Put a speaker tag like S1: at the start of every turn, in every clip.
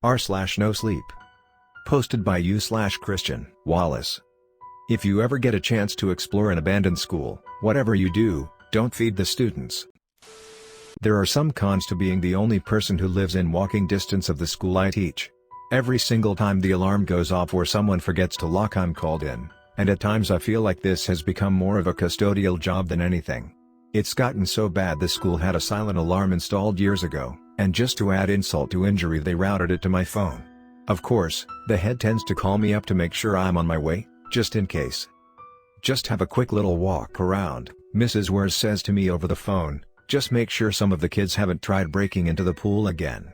S1: r/Nosleep. Posted by you/ChristianWallis. If you ever get a chance to explore an abandoned school, whatever you do, don't feed the students. There are some cons to being the only person who lives in walking distance of the school I teach. Every single time the alarm goes off or someone forgets to lock, I'm called in, and at times I feel like this has become more of a custodial job than anything. It's gotten so bad the school had a silent alarm installed years ago, and just to add insult to injury they routed it to my phone. Of course, the head tends to call me up to make sure I'm on my way, just in case. "Just have a quick little walk around," Mrs. Wers says to me over the phone, "just make sure some of the kids haven't tried breaking into the pool again.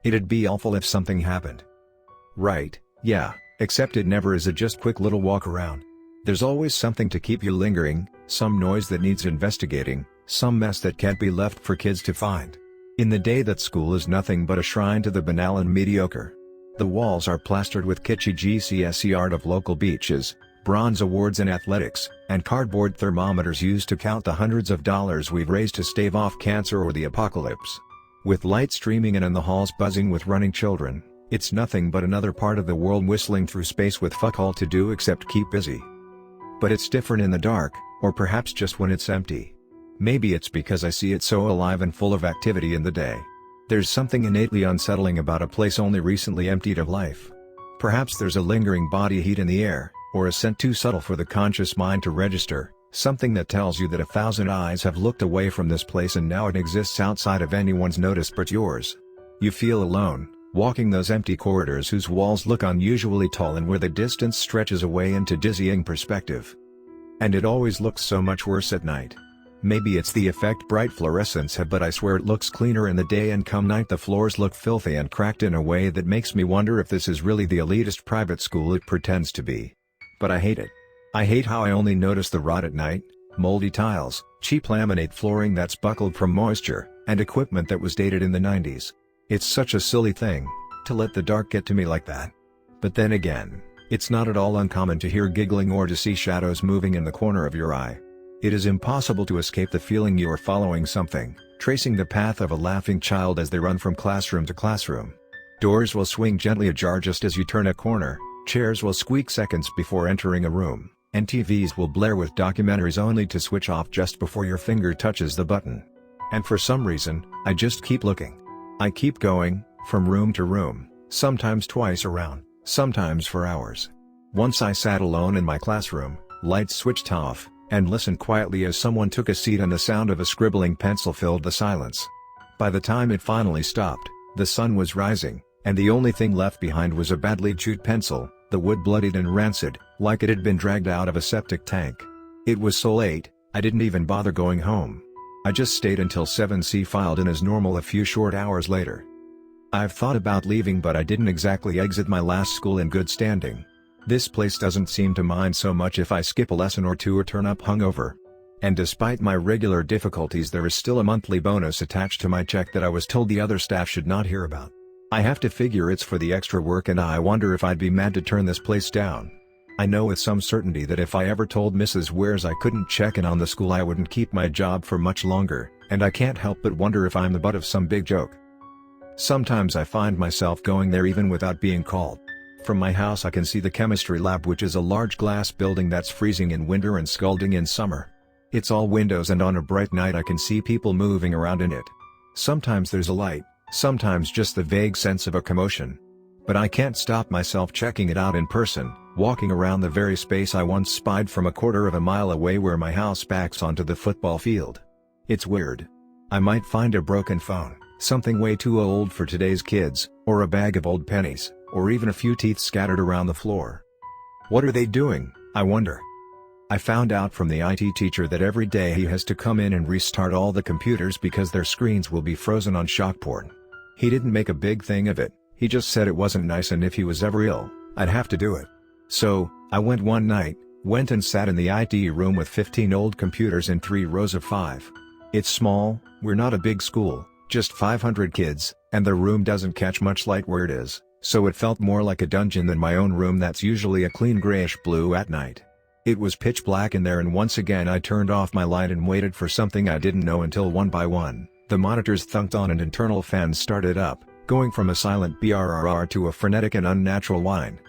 S1: It'd be awful if something happened." Right, yeah, except it never is a just quick little walk around. There's always something to keep you lingering, some noise that needs investigating, some mess that can't be left for kids to find. In the day that school is nothing but a shrine to the banal and mediocre. The walls are plastered with kitschy GCSE art of local beaches, bronze awards in athletics, and cardboard thermometers used to count the hundreds of dollars we've raised to stave off cancer or the apocalypse. With light streaming in and the halls buzzing with running children, it's nothing but another part of the world whistling through space with fuck all to do except keep busy. But it's different in the dark, or perhaps just when it's empty. Maybe it's because I see it so alive and full of activity in the day. There's something innately unsettling about a place only recently emptied of life. Perhaps there's a lingering body heat in the air, or a scent too subtle for the conscious mind to register, something that tells you that 1,000 eyes have looked away from this place and now it exists outside of anyone's notice but yours. You feel alone, walking those empty corridors whose walls look unusually tall and where the distance stretches away into dizzying perspective. And it always looks so much worse at night. Maybe it's the effect bright fluorescents have, but I swear it looks cleaner in the day, and come night the floors look filthy and cracked in a way that makes me wonder if this is really the elitist private school it pretends to be. But I hate it. I hate how I only notice the rot at night, moldy tiles, cheap laminate flooring that's buckled from moisture, and equipment that was dated in the 90s. It's such a silly thing, to let the dark get to me like that. But then again, it's not at all uncommon to hear giggling or to see shadows moving in the corner of your eye. It is impossible to escape the feeling you are following something, tracing the path of a laughing child as they run from classroom to classroom. Doors will swing gently ajar just as you turn a corner, chairs will squeak seconds before entering a room, and TVs will blare with documentaries only to switch off just before your finger touches the button. And for some reason, I just keep looking. I keep going, from room to room, sometimes twice around, sometimes for hours. Once I sat alone in my classroom, lights switched off, and listened quietly as someone took a seat and the sound of a scribbling pencil filled the silence. By the time it finally stopped, the sun was rising, and the only thing left behind was a badly chewed pencil, the wood bloodied and rancid, like it had been dragged out of a septic tank. It was so late, I didn't even bother going home. I just stayed until 7C filed in as normal a few short hours later. I've thought about leaving, but I didn't exactly exit my last school in good standing. This place doesn't seem to mind so much if I skip a lesson or two or turn up hungover. And despite my regular difficulties, there is still a monthly bonus attached to my check that I was told the other staff should not hear about. I have to figure it's for the extra work, and I wonder if I'd be mad to turn this place down. I know with some certainty that if I ever told Mrs. Wers I couldn't check in on the school, I wouldn't keep my job for much longer, and I can't help but wonder if I'm the butt of some big joke. Sometimes I find myself going there even without being called. From my house I can see the chemistry lab, which is a large glass building that's freezing in winter and scalding in summer. It's all windows, and on a bright night I can see people moving around in it. Sometimes there's a light, sometimes just the vague sense of a commotion. But I can't stop myself checking it out in person, walking around the very space I once spied from a quarter of a mile away where my house backs onto the football field. It's weird. I might find a broken phone, something way too old for today's kids, or a bag of old pennies, or even a few teeth scattered around the floor. What are they doing, I wonder? I found out from the IT teacher that every day he has to come in and restart all the computers because their screens will be frozen on shock porn. He didn't make a big thing of it, he just said it wasn't nice, and if he was ever ill, I'd have to do it. So, I went one night, went and sat in the IT room with 15 old computers in 3 rows of 5. It's small, we're not a big school, just 500 kids, and the room doesn't catch much light where it is, so it felt more like a dungeon than my own room that's usually a clean grayish blue at night. It was pitch black in there, and once again I turned off my light and waited for something I didn't know until one by one, the monitors thunked on and internal fans started up, going from a silent brrr to a frenetic and unnatural whine.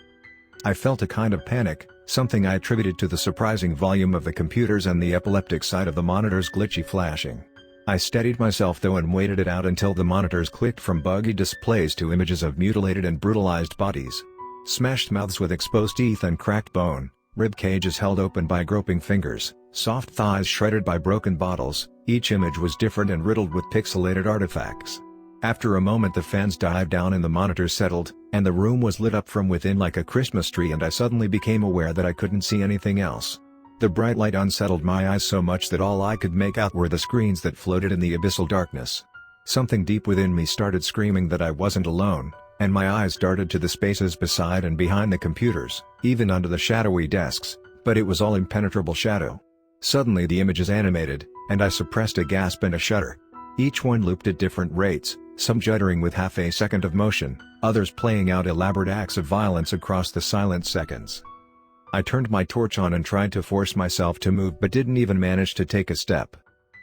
S1: I felt a kind of panic, something I attributed to the surprising volume of the computers and the epileptic side of the monitor's glitchy flashing. I steadied myself though and waited it out until the monitors clicked from buggy displays to images of mutilated and brutalized bodies. Smashed mouths with exposed teeth and cracked bone, rib cages held open by groping fingers, soft thighs shredded by broken bottles. Each image was different and riddled with pixelated artifacts. After a moment the fans died down and the monitors settled, and the room was lit up from within like a Christmas tree, and I suddenly became aware that I couldn't see anything else. The bright light unsettled my eyes so much that all I could make out were the screens that floated in the abyssal darkness. Something deep within me started screaming that I wasn't alone, and my eyes darted to the spaces beside and behind the computers, even under the shadowy desks, but it was all impenetrable shadow. Suddenly the images animated, and I suppressed a gasp and a shudder. Each one looped at different rates, some juddering with half a second of motion, others playing out elaborate acts of violence across the silent seconds. I turned my torch on and tried to force myself to move but didn't even manage to take a step.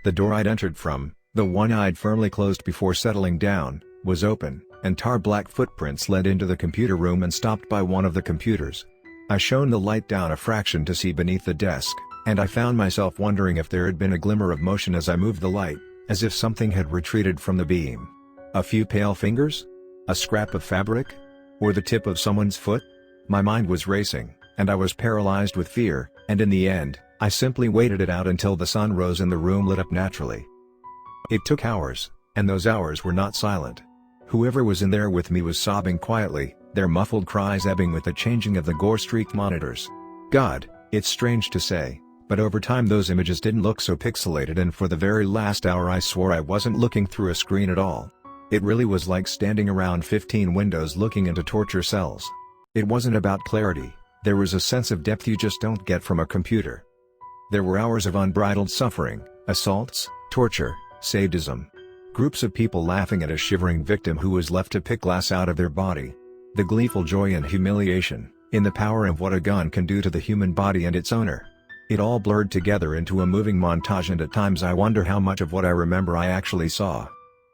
S1: The door I'd entered from, the one I'd firmly closed before settling down, was open, and tar-black footprints led into the computer room and stopped by one of the computers. I shone the light down a fraction to see beneath the desk, and I found myself wondering if there had been a glimmer of motion as I moved the light, as if something had retreated from the beam. A few pale fingers? A scrap of fabric? Or the tip of someone's foot? My mind was racing, and I was paralyzed with fear, and in the end, I simply waited it out until the sun rose and the room lit up naturally. It took hours, and those hours were not silent. Whoever was in there with me was sobbing quietly, their muffled cries ebbing with the changing of the gore-streaked monitors. God, it's strange to say, but over time those images didn't look so pixelated, and for the very last hour I swore I wasn't looking through a screen at all. It really was like standing around 15 windows looking into torture cells. It wasn't about clarity, there was a sense of depth you just don't get from a computer. There were hours of unbridled suffering, assaults, torture, sadism. Groups of people laughing at a shivering victim who was left to pick glass out of their body. The gleeful joy and humiliation, in the power of what a gun can do to the human body and its owner. It all blurred together into a moving montage, and at times I wonder how much of what I remember I actually saw.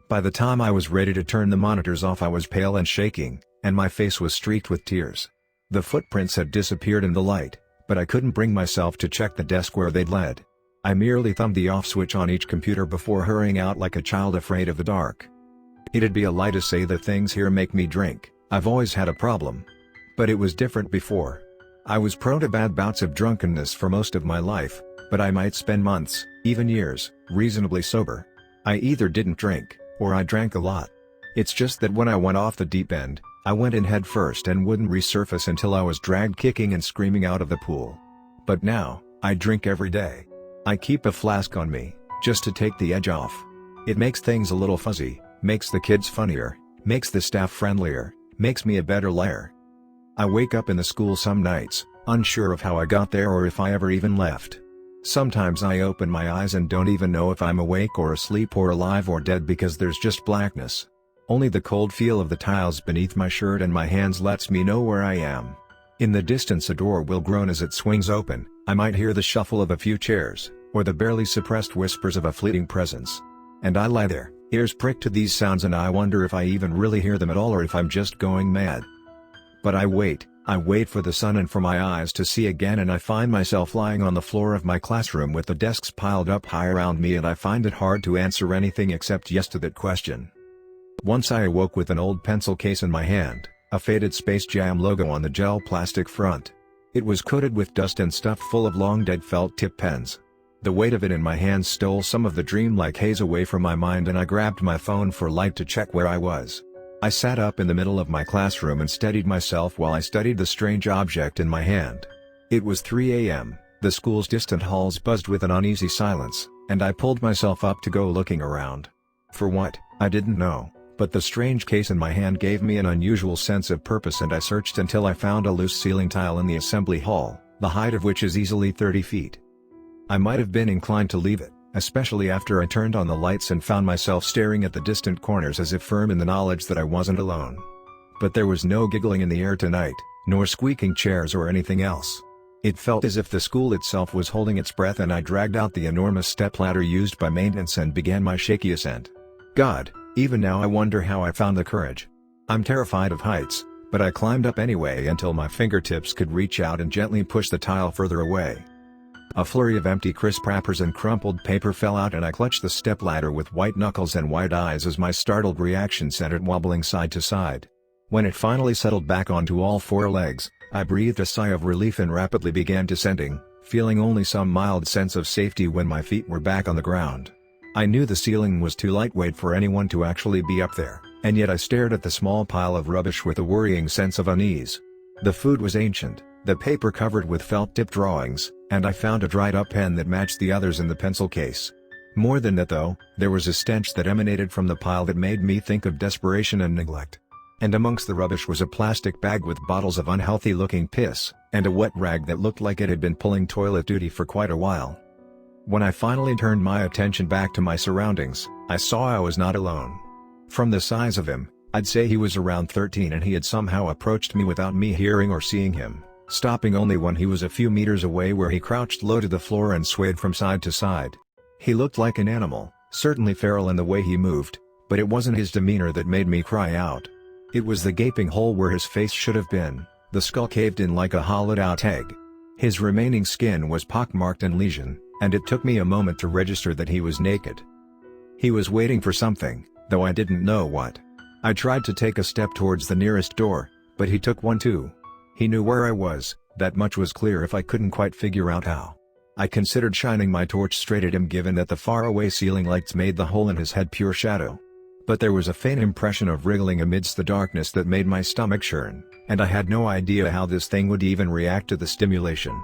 S1: By the time I was ready to turn the monitors off I was pale and shaking, and my face was streaked with tears. The footprints had disappeared in the light, but I couldn't bring myself to check the desk where they'd led. I merely thumbed the off switch on each computer before hurrying out like a child afraid of the dark. It'd be a lie to say the things here make me drink. I've always had a problem. But it was different before. I was prone to bad bouts of drunkenness for most of my life, but I might spend months, even years, reasonably sober. I either didn't drink, or I drank a lot. It's just that when I went off the deep end, I went in head first and wouldn't resurface until I was dragged kicking and screaming out of the pool. But now, I drink every day. I keep a flask on me, just to take the edge off. It makes things a little fuzzy, makes the kids funnier, makes the staff friendlier, makes me a better liar. I wake up in the school some nights, unsure of how I got there or if I ever even left. Sometimes I open my eyes and don't even know if I'm awake or asleep or alive or dead because there's just blackness. Only the cold feel of the tiles beneath my shirt and my hands lets me know where I am. In the distance a door will groan as it swings open, I might hear the shuffle of a few chairs, or the barely suppressed whispers of a fleeting presence. And I lie there, ears pricked to these sounds, and I wonder if I even really hear them at all or if I'm just going mad. But I wait for the sun and for my eyes to see again, and I find myself lying on the floor of my classroom with the desks piled up high around me, and I find it hard to answer anything except yes to that question. Once I awoke with an old pencil case in my hand, a faded Space Jam logo on the gel plastic front. It was coated with dust and stuffed full of long dead felt tip pens. The weight of it in my hands stole some of the dreamlike haze away from my mind, and I grabbed my phone for light to check where I was. I sat up in the middle of my classroom and steadied myself while I studied the strange object in my hand. It was 3 a.m., the school's distant halls buzzed with an uneasy silence, and I pulled myself up to go looking around. For what, I didn't know, but the strange case in my hand gave me an unusual sense of purpose, and I searched until I found a loose ceiling tile in the assembly hall, the height of which is easily 30 feet. I might have been inclined to leave it, especially after I turned on the lights and found myself staring at the distant corners as if firm in the knowledge that I wasn't alone. But there was no giggling in the air tonight, nor squeaking chairs or anything else. It felt as if the school itself was holding its breath, and I dragged out the enormous stepladder used by maintenance and began my shaky ascent. God, even now I wonder how I found the courage. I'm terrified of heights, but I climbed up anyway until my fingertips could reach out and gently push the tile further away. A flurry of empty crisp wrappers and crumpled paper fell out and I clutched the stepladder with white knuckles and wide eyes as my startled reaction sent it wobbling side to side. When it finally settled back onto all four legs, I breathed a sigh of relief and rapidly began descending, feeling only some mild sense of safety when my feet were back on the ground. I knew the ceiling was too lightweight for anyone to actually be up there, and yet I stared at the small pile of rubbish with a worrying sense of unease. The food was ancient, the paper covered with felt-tip drawings, and I found a dried-up pen that matched the others in the pencil case. More than that though, there was a stench that emanated from the pile that made me think of desperation and neglect. And amongst the rubbish was a plastic bag with bottles of unhealthy-looking piss, and a wet rag that looked like it had been pulling toilet duty for quite a while. When I finally turned my attention back to my surroundings, I saw I was not alone. From the size of him, I'd say he was around 13 and he had somehow approached me without me hearing or seeing him, stopping only when he was a few meters away where he crouched low to the floor and swayed from side to side. He looked like an animal, certainly feral in the way he moved, but it wasn't his demeanor that made me cry out. It was the gaping hole where his face should have been, the skull caved in like a hollowed-out egg. His remaining skin was pockmarked and lesioned, and it took me a moment to register that he was naked. He was waiting for something, though I didn't know what. I tried to take a step towards the nearest door, but he took one too. He knew where I was, that much was clear if I couldn't quite figure out how. I considered shining my torch straight at him given that the faraway ceiling lights made the hole in his head pure shadow. But there was a faint impression of wriggling amidst the darkness that made my stomach churn, and I had no idea how this thing would even react to the stimulation.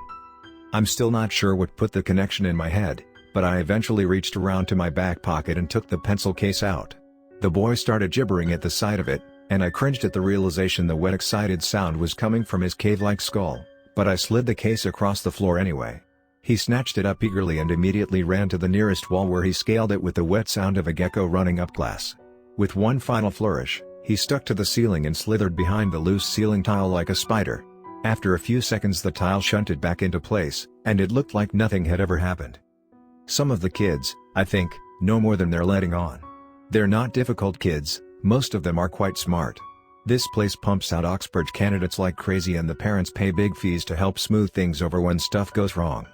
S1: I'm still not sure what put the connection in my head, but I eventually reached around to my back pocket and took the pencil case out. The boy started gibbering at the sight of it, and I cringed at the realization the wet excited sound was coming from his cave-like skull, but I slid the case across the floor anyway. He snatched it up eagerly and immediately ran to the nearest wall where he scaled it with the wet sound of a gecko running up glass. With one final flourish, he stuck to the ceiling and slithered behind the loose ceiling tile like a spider. After a few seconds the tile shunted back into place, and it looked like nothing had ever happened. Some of the kids, I think, know more than they're letting on. They're not difficult kids, most of them are quite smart. This place pumps out Oxbridge candidates like crazy and the parents pay big fees to help smooth things over when stuff goes wrong.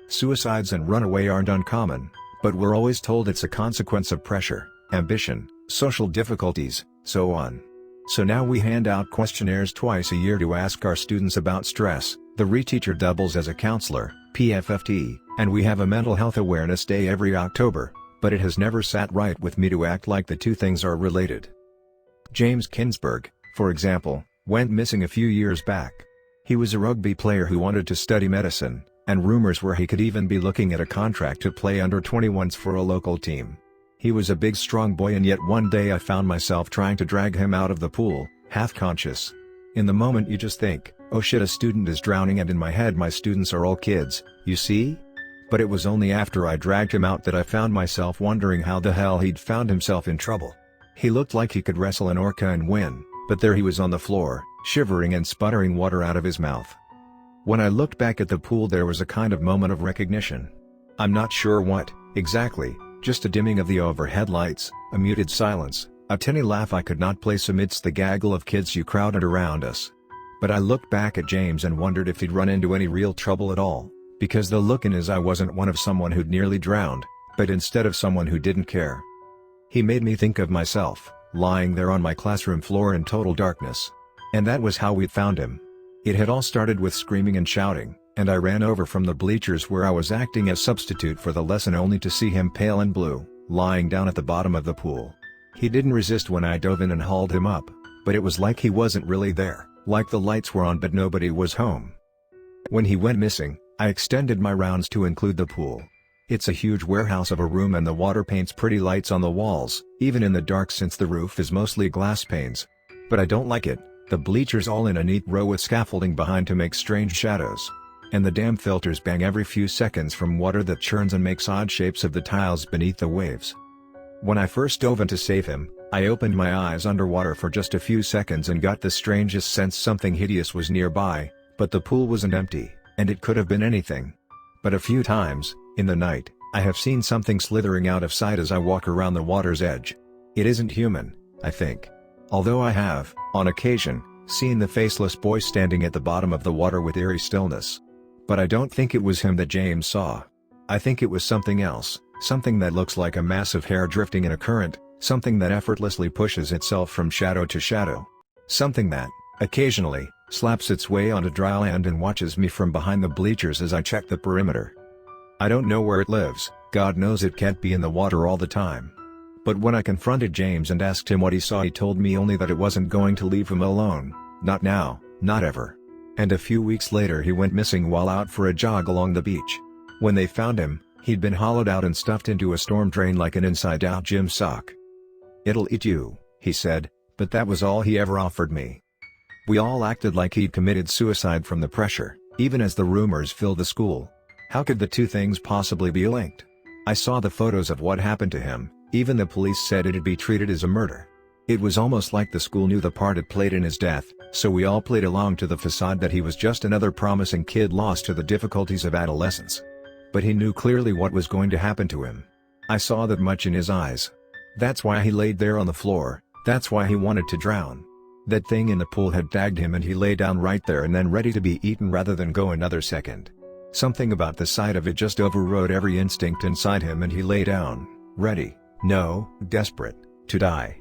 S1: Suicides and runaway aren't uncommon, but we're always told it's a consequence of pressure, ambition, social difficulties, so on. So now we hand out questionnaires twice a year to ask our students about stress, the reteacher doubles as a counselor, PFFT, and we have a mental health awareness day every October, but it has never sat right with me to act like the two things are related. James Kinsberg, for example, went missing a few years back. He was a rugby player who wanted to study medicine, and rumors were he could even be looking at a contract to play under 21s for a local team. He was a big strong boy and yet one day I found myself trying to drag him out of the pool, half conscious. In the moment you just think, oh shit, a student is drowning, and in my head my students are all kids, you see? But it was only after I dragged him out that I found myself wondering how the hell he'd found himself in trouble. He looked like he could wrestle an orca and win, but there he was on the floor, shivering and sputtering water out of his mouth. When I looked back at the pool there was a kind of moment of recognition. I'm not sure what, exactly. Just a dimming of the overhead lights, a muted silence, a tinny laugh I could not place amidst the gaggle of kids who crowded around us. But I looked back at James and wondered if he'd run into any real trouble at all, because the look in his eye wasn't one of someone who'd nearly drowned, but instead of someone who didn't care. He made me think of myself, lying there on my classroom floor in total darkness. And that was how we'd found him. It had all started with screaming and shouting, and I ran over from the bleachers where I was acting as substitute for the lesson only to see him pale and blue, lying down at the bottom of the pool. He didn't resist when I dove in and hauled him up, but it was like he wasn't really there, like the lights were on but nobody was home. When he went missing, I extended my rounds to include the pool. It's a huge warehouse of a room and the water paints pretty lights on the walls, even in the dark since the roof is mostly glass panes. But I don't like it, the bleachers all in a neat row with scaffolding behind to make strange shadows. And the damn filters bang every few seconds from water that churns and makes odd shapes of the tiles beneath the waves. When I first dove in to save him, I opened my eyes underwater for just a few seconds and got the strangest sense something hideous was nearby, but the pool wasn't empty, and it could have been anything. But a few times, in the night, I have seen something slithering out of sight as I walk around the water's edge. It isn't human, I think. although I have, on occasion, seen the faceless boy standing at the bottom of the water with eerie stillness. But I don't think it was him that James saw. I think it was something else, something that looks like a mass of hair drifting in a current, something that effortlessly pushes itself from shadow to shadow. Something that, occasionally, slaps its way onto dry land and watches me from behind the bleachers as I check the perimeter. I don't know where it lives, God knows it can't be in the water all the time. But when I confronted James and asked him what he saw, he told me only that it wasn't going to leave him alone, not now, not ever. And a few weeks later he went missing while out for a jog along the beach. When they found him, he'd been hollowed out and stuffed into a storm drain like an inside-out gym sock. "It'll eat you," he said, but that was all he ever offered me. We all acted like he'd committed suicide from the pressure, even as the rumors filled the school. How could the two things possibly be linked? I saw the photos of what happened to him, even the police said it'd be treated as a murder. It was almost like the school knew the part it played in his death, so we all played along to the facade that he was just another promising kid lost to the difficulties of adolescence. But he knew clearly what was going to happen to him. I saw that much in his eyes. That's why he laid there on the floor, that's why he wanted to drown. That thing in the pool had tagged him and he lay down right there and then ready to be eaten rather than go another second. Something about the sight of it just overrode every instinct inside him and he lay down, ready, no, desperate, to die.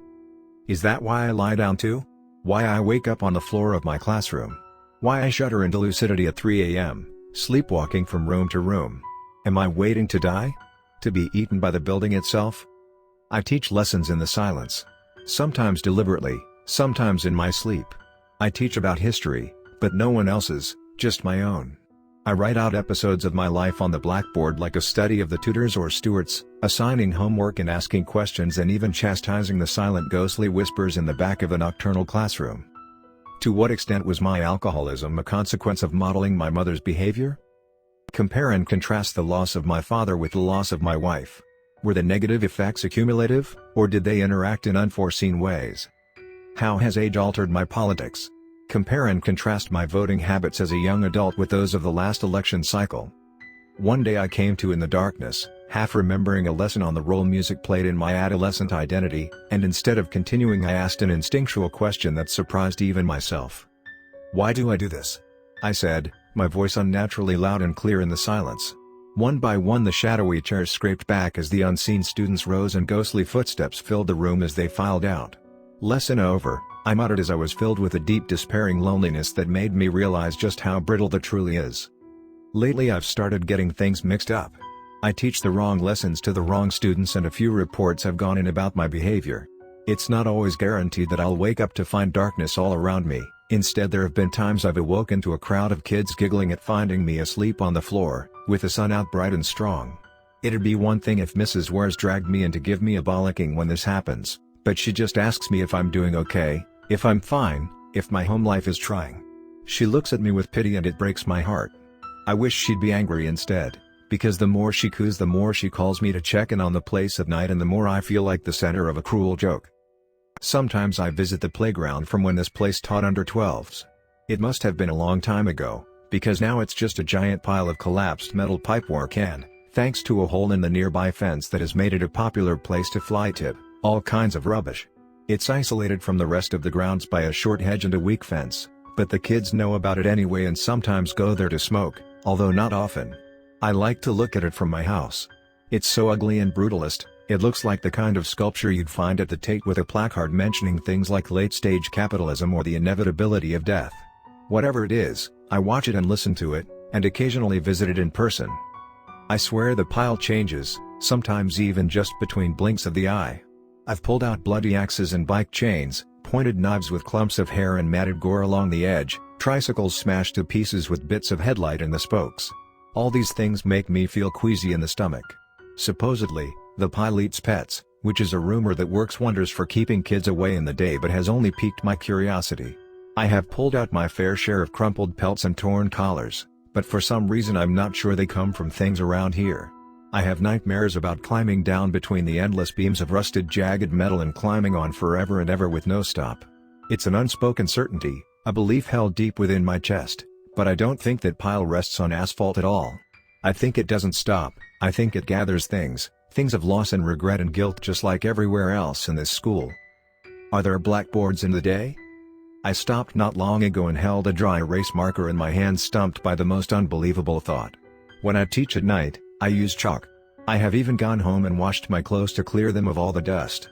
S1: Is that why I lie down too? Why I wake up on the floor of my classroom? Why I shudder into lucidity at 3 a.m., sleepwalking from room to room? Am I waiting to die? To be eaten by the building itself? I teach lessons in the silence. Sometimes deliberately, sometimes in my sleep. I teach about history, but no one else's, just my own. I write out episodes of my life on the blackboard like a study of the Tudors or Stuarts, assigning homework and asking questions and even chastising the silent ghostly whispers in the back of a nocturnal classroom. To what extent was my alcoholism a consequence of modeling my mother's behavior? Compare and contrast the loss of my father with the loss of my wife. Were the negative effects accumulative, or did they interact in unforeseen ways? How has age altered my politics? Compare and contrast my voting habits as a young adult with those of the last election cycle. One day I came to in the darkness, half remembering a lesson on the role music played in my adolescent identity, and instead of continuing I asked an instinctual question that surprised even myself. "Why do I do this?" I said, my voice unnaturally loud and clear in the silence. One by one the shadowy chairs scraped back as the unseen students rose and ghostly footsteps filled the room as they filed out. "Lesson over," I muttered as I was filled with a deep despairing loneliness that made me realize just how brittle that truly is. Lately I've started getting things mixed up. I teach the wrong lessons to the wrong students and a few reports have gone in about my behavior. It's not always guaranteed that I'll wake up to find darkness all around me, instead there have been times I've awoken to a crowd of kids giggling at finding me asleep on the floor, with the sun out bright and strong. It'd be one thing if Mrs. Wares dragged me in to give me a bollocking when this happens, but she just asks me if I'm doing okay, if I'm fine, if my home life is trying. She looks at me with pity and it breaks my heart. I wish she'd be angry instead, because the more she coos the more she calls me to check in on the place at night and the more I feel like the center of a cruel joke. Sometimes I visit the playground from when this place taught under 12s. It must have been a long time ago, because now it's just a giant pile of collapsed metal pipework and, thanks to a hole in the nearby fence that has made it a popular place to fly tip, all kinds of rubbish. It's isolated from the rest of the grounds by a short hedge and a weak fence, but the kids know about it anyway and sometimes go there to smoke, although not often. I like to look at it from my house. It's so ugly and brutalist, it looks like the kind of sculpture you'd find at the Tate with a placard mentioning things like late-stage capitalism or the inevitability of death. Whatever it is, I watch it and listen to it, and occasionally visit it in person. I swear the pile changes, sometimes even just between blinks of the eye. I've pulled out bloody axes and bike chains, pointed knives with clumps of hair and matted gore along the edge, tricycles smashed to pieces with bits of headlight in the spokes. All these things make me feel queasy in the stomach. Supposedly, the pile eats pets, which is a rumor that works wonders for keeping kids away in the day but has only piqued my curiosity. I have pulled out my fair share of crumpled pelts and torn collars, but for some reason I'm not sure they come from things around here. I have nightmares about climbing down between the endless beams of rusted jagged metal and climbing on forever and ever with no stop. It's an unspoken certainty, a belief held deep within my chest, but I don't think that pile rests on asphalt at all. I think it doesn't stop, I think it gathers things of loss and regret and guilt just like everywhere else in this school. Are there blackboards in the day? I stopped not long ago and held a dry erase marker in my hand, stumped by the most unbelievable thought. When I teach at night, I use chalk. I have even gone home and washed my clothes to clear them of all the dust.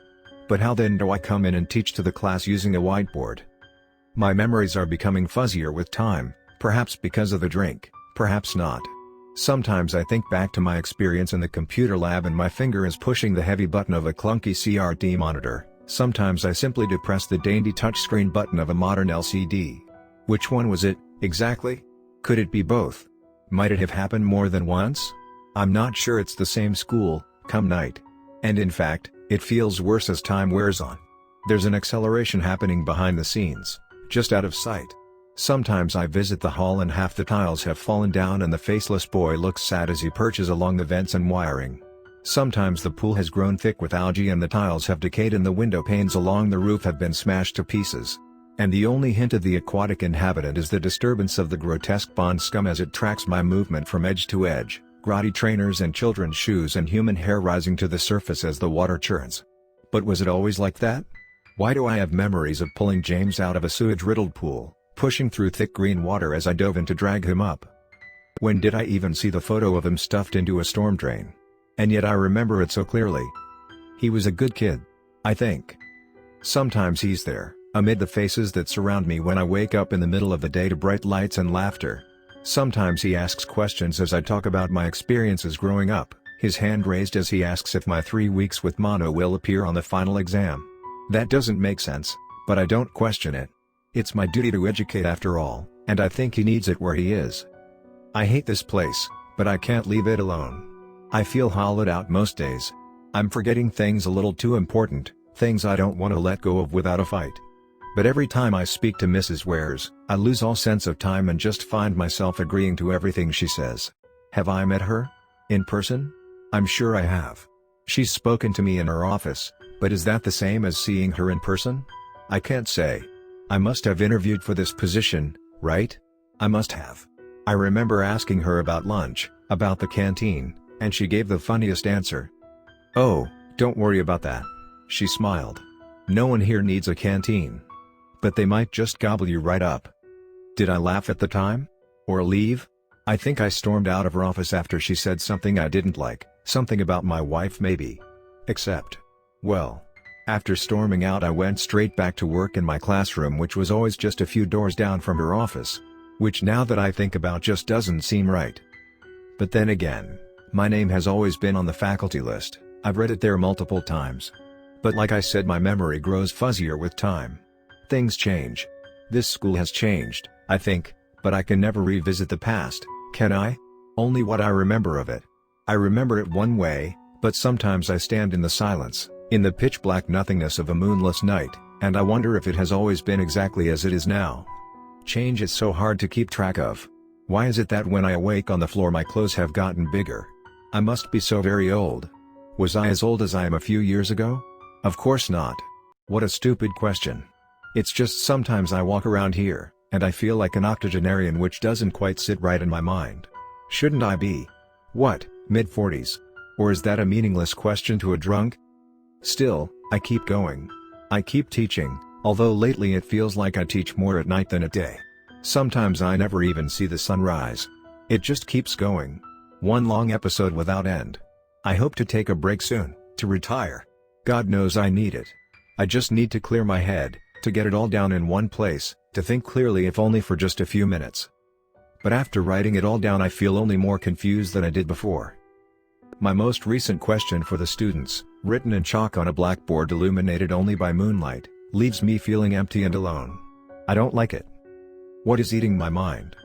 S1: But how then do I come in and teach to the class using a whiteboard? My memories are becoming fuzzier with time, perhaps because of the drink, perhaps not. Sometimes I think back to my experience in the computer lab and my finger is pushing the heavy button of a clunky CRT monitor. Sometimes I simply depress the dainty touchscreen button of a modern LCD. Which one was it, exactly? Could it be both? Might it have happened more than once? I'm not sure it's the same school, come night. And in fact, it feels worse as time wears on. There's an acceleration happening behind the scenes, just out of sight. Sometimes I visit the hall and half the tiles have fallen down and the faceless boy looks sad as he perches along the vents and wiring. Sometimes the pool has grown thick with algae and the tiles have decayed and the window panes along the roof have been smashed to pieces. And the only hint of the aquatic inhabitant is the disturbance of the grotesque pond scum as it tracks my movement from edge to edge, grotty trainers and children's shoes and human hair rising to the surface as the water churns. But was it always like that? Why do I have memories of pulling James out of a sewage-riddled pool, pushing through thick green water as I dove in to drag him up? When did I even see the photo of him stuffed into a storm drain? And yet I remember it so clearly. He was a good kid, I think. Sometimes he's there, amid the faces that surround me when I wake up in the middle of the day to bright lights and laughter. Sometimes he asks questions as I talk about my experiences growing up, his hand raised as he asks if my 3 weeks with mono will appear on the final exam. That doesn't make sense, but I don't question it. It's my duty to educate after all, and I think he needs it where he is. I hate this place, but I can't leave it alone. I feel hollowed out most days. I'm forgetting things a little too important, things I don't want to let go of without a fight. But every time I speak to Mrs. Wares, I lose all sense of time and just find myself agreeing to everything she says. Have I met her? In person? I'm sure I have. She's spoken to me in her office, but is that the same as seeing her in person? I can't say. I must have interviewed for this position, right? I must have. I remember asking her about lunch, about the canteen, and she gave the funniest answer. "Oh, don't worry about that." She smiled. "No one here needs a canteen. But they might just gobble you right up." Did I laugh at the time? Or leave? I think I stormed out of her office after she said something I didn't like, something about my wife maybe. Except, well, after storming out I went straight back to work in my classroom, which was always just a few doors down from her office. Which now that I think about just doesn't seem right. But then again, my name has always been on the faculty list, I've read it there multiple times. But like I said, my memory grows fuzzier with time. Things change. This school has changed, I think, but I can never revisit the past, can I? Only what I remember of it. I remember it one way, but sometimes I stand in the silence, in the pitch black nothingness of a moonless night, and I wonder if it has always been exactly as it is now. Change is so hard to keep track of. Why is it that when I awake on the floor my clothes have gotten bigger? I must be so very old. Was I as old as I am a few years ago? Of course not. What a stupid question. It's just sometimes I walk around here, and I feel like an octogenarian, which doesn't quite sit right in my mind. Shouldn't I be? What, mid-40s? Or is that a meaningless question to a drunk? Still, I keep going. I keep teaching, although lately it feels like I teach more at night than at day. Sometimes I never even see the sunrise. It just keeps going. One long episode without end. I hope to take a break soon, to retire. God knows I need it. I just need to clear my head, to get it all down in one place, to think clearly if only for just a few minutes. But after writing it all down I feel only more confused than I did before. My most recent question for the students, written in chalk on a blackboard illuminated only by moonlight, leaves me feeling empty and alone. I don't like it. What is eating my mind?